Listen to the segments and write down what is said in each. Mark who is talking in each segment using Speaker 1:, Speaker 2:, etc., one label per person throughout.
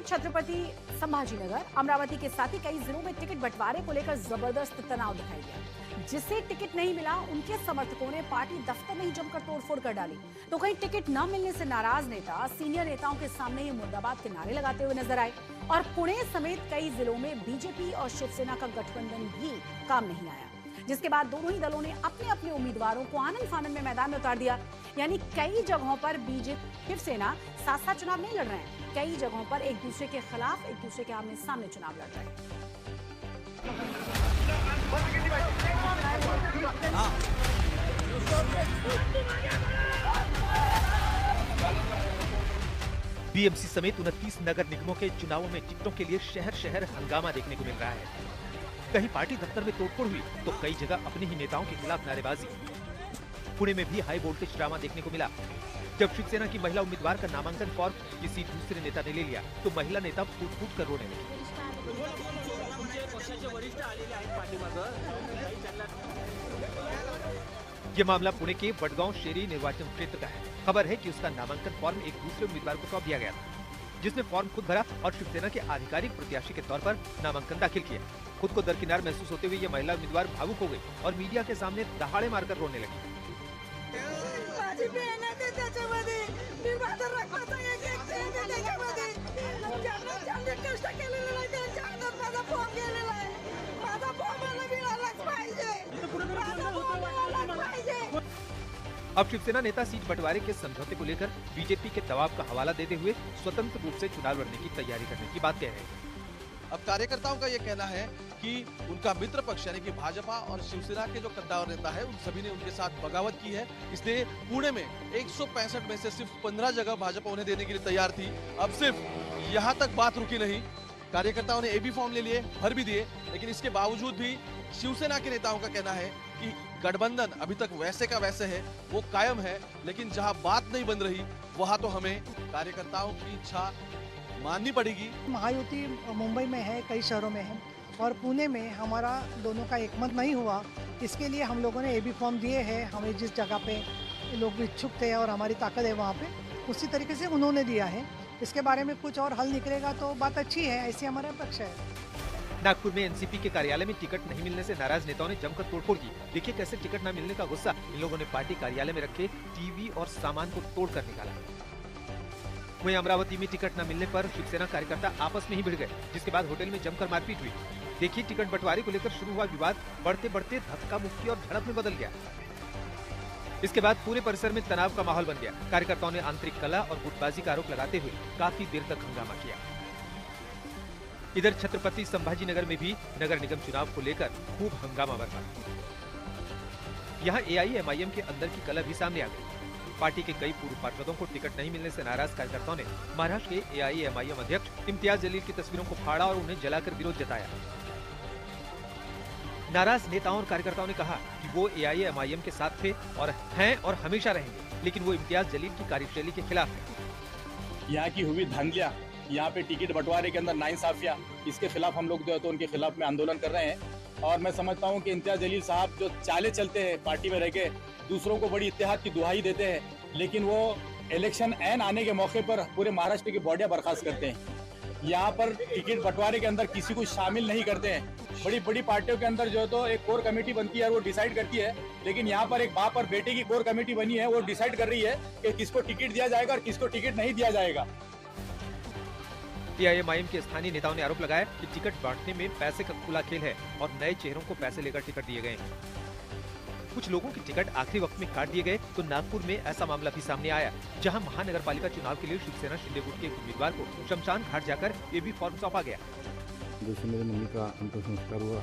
Speaker 1: छत्रपति संभाजीनगर, अमरावती के साथ ही कई जिलों में टिकट बंटवारे को लेकर जबरदस्त तनाव दिखाई दिया। जिसे टिकट नहीं मिला, उनके समर्थकों ने पार्टी दफ्तर में ही जमकर तोड़फोड़ कर डाली, तो कहीं टिकट न मिलने से नाराज नेता सीनियर नेताओं के सामने ही मुर्दाबाद के नारे लगाते हुए नजर आए। और पुणे समेत कई जिलों में बीजेपी और शिवसेना का गठबंधन भी काम नहीं आया, जिसके बाद दोनों ही दलों ने अपने अपने उम्मीदवारों को आनन फानन में मैदान में उतार दिया। यानी कई जगहों पर बीजेपी शिवसेना साथ साथ चुनाव नहीं लड़ रहे हैं, कई जगहों पर एक दूसरे के खिलाफ, एक दूसरे के आमने सामने चुनाव लड़ रहे हैं।
Speaker 2: बीएमसी समेत 29 नगर निगमों के चुनावों में टिकटों के लिए शहर शहर हंगामा देखने को मिल रहा है। कहीं पार्टी दफ्तर में तोड़फोड़ हुई तो कई जगह अपने ही नेताओं के खिलाफ नारेबाजी। पुणे में भी हाई वोल्टेज ड्रामा देखने को मिला। जब शिवसेना की महिला उम्मीदवार का नामांकन फॉर्म किसी दूसरे नेता ने ले लिया तो महिला नेता फूट फूट कर रोने लगी। ये मामला पुणे के वडगांव शेरी निर्वाचन क्षेत्र का है। खबर है कि उसका नामांकन फॉर्म एक दूसरे उम्मीदवार को सौंप दिया गया था, जिसने फॉर्म खुद भरा और शिवसेना के आधिकारिक प्रत्याशी के तौर पर नामांकन दाखिल किया। खुद को दरकिनार महसूस होते हुए ये महिला उम्मीदवार भावुक हो गई और मीडिया के सामने दहाड़े मारकर रोने लगी। अब शिवसेना नेता सीट बंटवारे के समझौते को लेकर बीजेपी के दबाव का हवाला देते हुए स्वतंत्र रूप से चुनाव लड़ने की तैयारी करने की बात कह रहे हैं।
Speaker 3: अब कार्यकर्ताओं का ये कहना है कि उनका मित्र पक्ष यानी कि भाजपा और शिवसेना के जो कद्दावर नेता है उन सभी ने उनके साथ बगावत की है, इसलिए पुणे में 165 में से सिर्फ 15 जगह भाजपा उन्हें देने के लिए तैयार थी। अब सिर्फ यहाँ तक बात रुकी नहीं, कार्यकर्ताओं ने एबी फॉर्म ले लिए, भर भी दिए, लेकिन इसके बावजूद भी शिवसेना के नेताओं का कहना है कि गठबंधन अभी तक वैसे का वैसे है, वो कायम है, लेकिन जहां बात नहीं बन रही वहां तो हमें कार्यकर्ताओं की इच्छा माननी पड़ेगी।
Speaker 4: महायुति मुंबई में है, कई शहरों में है और पुणे में हमारा दोनों का एकमत नहीं हुआ। इसके लिए हम लोगों ने एबी फॉर्म दिए हैं। हमें जिस जगह पे लोग इच्छुक थे और हमारी ताकत है वहाँ पे, उसी तरीके से उन्होंने दिया है। इसके बारे में कुछ और हल निकलेगा तो बात अच्छी है, ऐसी हमारा पक्ष है।
Speaker 2: नागपुर में एनसीपी के कार्यालय में टिकट नहीं मिलने से नाराज नेताओं ने जमकर तोड़फोड़ की। देखिए कैसे टिकट न मिलने का गुस्सा इन लोगों ने पार्टी कार्यालय में रखे टीवी और सामान को तोड़कर निकाला। वहीं अमरावती में टिकट न मिलने पर शिवसेना कार्यकर्ता आपस में ही भिड़ गए, जिसके बाद होटल में जमकर मारपीट हुई। देखिए टिकट बंटवारे को लेकर शुरू हुआ विवाद बढ़ते बढ़ते धक्का मुक्की और झड़प में बदल गया। इसके बाद पूरे परिसर में तनाव का माहौल बन गया। कार्यकर्ताओं ने आंतरिक कलह और गुटबाजी का आरोप लगाते हुए काफी देर तक हंगामा किया। इधर छत्रपति संभाजीनगर में भी नगर निगम चुनाव को लेकर खूब हंगामा बरपा। यहाँ एआईएमआईएम के अंदर की कलह भी सामने आ गई। पार्टी के कई पूर्व पार्षदों को टिकट नहीं मिलने से नाराज कार्यकर्ताओं ने महाराष्ट्र के एआईएमआईएम अध्यक्ष इम्तियाज जलील की तस्वीरों को फाड़ा और उन्हें जलाकर विरोध जताया। नाराज नेताओं और कार्यकर्ताओं ने कहा कि वो एआईएमआईएम के साथ थे और हैं और हमेशा रहेंगे, लेकिन वो इम्तियाज जलील की कार्यशैली के खिलाफ है।
Speaker 5: यहाँ की हुई धांधलियां, यहाँ पे टिकट बंटवारे के अंदर नाइंसाफियां, इसके खिलाफ हम लोग जो है तो उनके खिलाफ में आंदोलन कर रहे हैं। और मैं समझता हूँ कि इम्तियाज जलील साहब जो चाले चलते हैं पार्टी में रह के, दूसरों को बड़ी इत्तेहाद की दुहाई देते हैं, लेकिन वो इलेक्शन ऐन आने के मौके पर पूरे महाराष्ट्र की बॉडियां बर्खास्त करते हैं। यहाँ पर टिकट बंटवारे के अंदर किसी को शामिल नहीं करते हैं। बड़ी बड़ी पार्टियों के अंदर जो है तो एक कोर कमेटी बनती है और वो डिसाइड करती है, लेकिन यहाँ पर एक बाप और बेटे की कोर कमेटी बनी है, वो डिसाइड कर रही है कि किसको टिकट दिया जाएगा और किसको टिकट नहीं दिया जाएगा।
Speaker 2: एआईएमआईएम के स्थानीय नेताओं ने आरोप लगाया कि टिकट बांटने में पैसे का खुला खेल है और नए चेहरों को पैसे लेकर टिकट दिए गए। कुछ लोगों की टिकट आखिरी वक्त में काट दिए गए तो नागपुर में ऐसा मामला भी सामने आया, जहां महानगर पालिका चुनाव के लिए शिवसेना शिंदे गुट के एक उम्मीदवार को शमशान घाट जाकर एबी फॉर्म सौंपा गया।
Speaker 6: जैसे मेरी मम्मी का अंतिम संस्कार हुआ,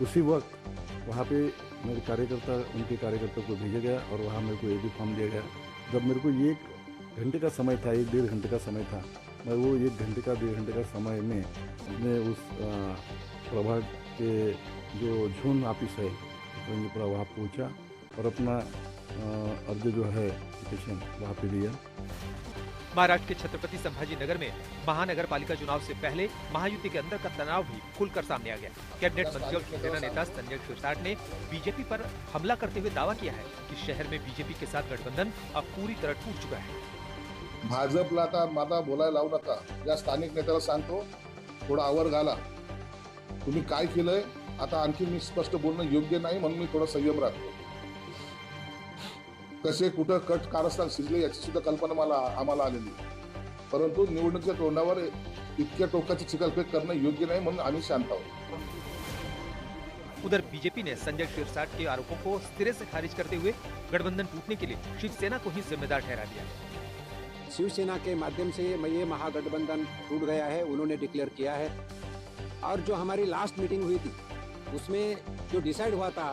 Speaker 6: उसी वक्त वहाँ पे मेरे कार्यकर्ता, उनके कार्यकर्ता को भेजा गया और वहाँ मेरे को एबी फॉर्म दिया गया। जब मेरे को 1 घंटे का समय था, 1 डेढ़ घंटे का समय था, मैं वो 1 घंटे का 1.5 घंटे का समय में अपने उस प्रभाग के जो जोन ऑफिस है पर वहाँ पहुँचा और अपना अर्ज जो है पिटीशन वहाँ पे दिया।
Speaker 2: महाराष्ट्र के छत्रपति संभाजीनगर में महानगर पालिका चुनाव से पहले महायुति के अंदर का तनाव भी खुलकर सामने आ गया। कैबिनेट मंत्री और शिवसेना नेता संजय शिरसाट ने बीजेपी पर हमला करते हुए दावा किया है कि शहर में बीजेपी के साथ गठबंधन अब पूरी तरह टूट चुका है।
Speaker 7: भाजपला आता मला बोलायला लावू नका. या स्थानिक नेत्याला सांगतो थोडा आवर घाला. तुम्ही काय केलंय आता आणखी मी स्पष्ट बोलणं योग्य नाही म्हणून मी थोडा संयम राखतो. कसे कुठं कट कारस्थान शिजले याची सुद्धा कल्पना आम्हाला आलेली, परंतु निवडणुकीच्या तोंडावर इतक्या टोकाची चिखलफेक करणं योग्य नाही म्हणून आम्ही शांत आहोत.
Speaker 2: उधर बीजेपी ने संजय शिरसाट के आरोपों को सिरे से खारिज करते हुए गठबंधन टूटने के लिए शिवसेना को ही जिम्मेदार ठहरा दिया.
Speaker 8: शिवसेना के माध्यम से ये महागठबंधन टूट गया है, उन्होंने डिक्लेयर किया है. और जो हमारी लास्ट मीटिंग हुई थी उसमें जो डिसाइड हुआ था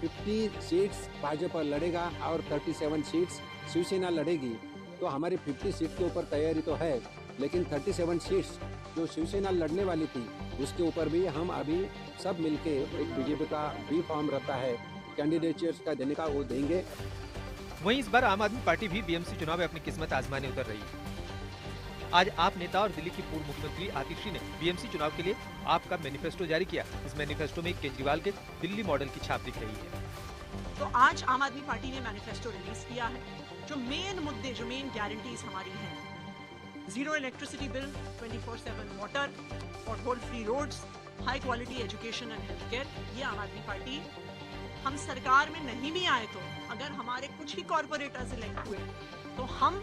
Speaker 8: 50 सीट्स भाजपा लड़ेगा और 37 सीट्स शिवसेना लड़ेगी, तो हमारी 50 सीट के ऊपर तैयारी तो है, लेकिन 37 सीट्स जो शिवसेना लड़ने वाली थी उसके ऊपर भी हम अभी सब मिलके एक बीजेपी का बी फॉर्म रहता है कैंडिडेचर्स का देने का, वो देंगे.
Speaker 2: वहीं इस बार आम आदमी पार्टी भी बीएमसी चुनाव में अपनी किस्मत आजमाने उतर रही है. आज आप नेता और दिल्ली की पूर्व मुख्यमंत्री आतिशी ने बीएमसी चुनाव के लिए आपका मैनिफेस्टो जारी किया. इस मैनिफेस्टो में केजरीवाल के दिल्ली मॉडल की छाप दिख रही है.
Speaker 9: तो आज आम आदमी पार्टी ने मैनिफेस्टो रिलीज किया है. जो मेन मुद्दे, जो मेन गारंटीज हमारी हैं, 0 electricity bill, 24/7 water, pothole free roads, high quality education and health care, ये आम आदमी पार्टी, हम सरकार में नहीं भी आए तो अगर हमारे कुछ ही कॉर्पोरेटर्स इलेक्ट हुए तो हम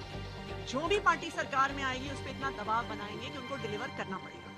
Speaker 9: जो भी पार्टी सरकार में आएगी उस पर इतना दबाव बनाएंगे कि उनको डिलीवर करना पड़ेगा.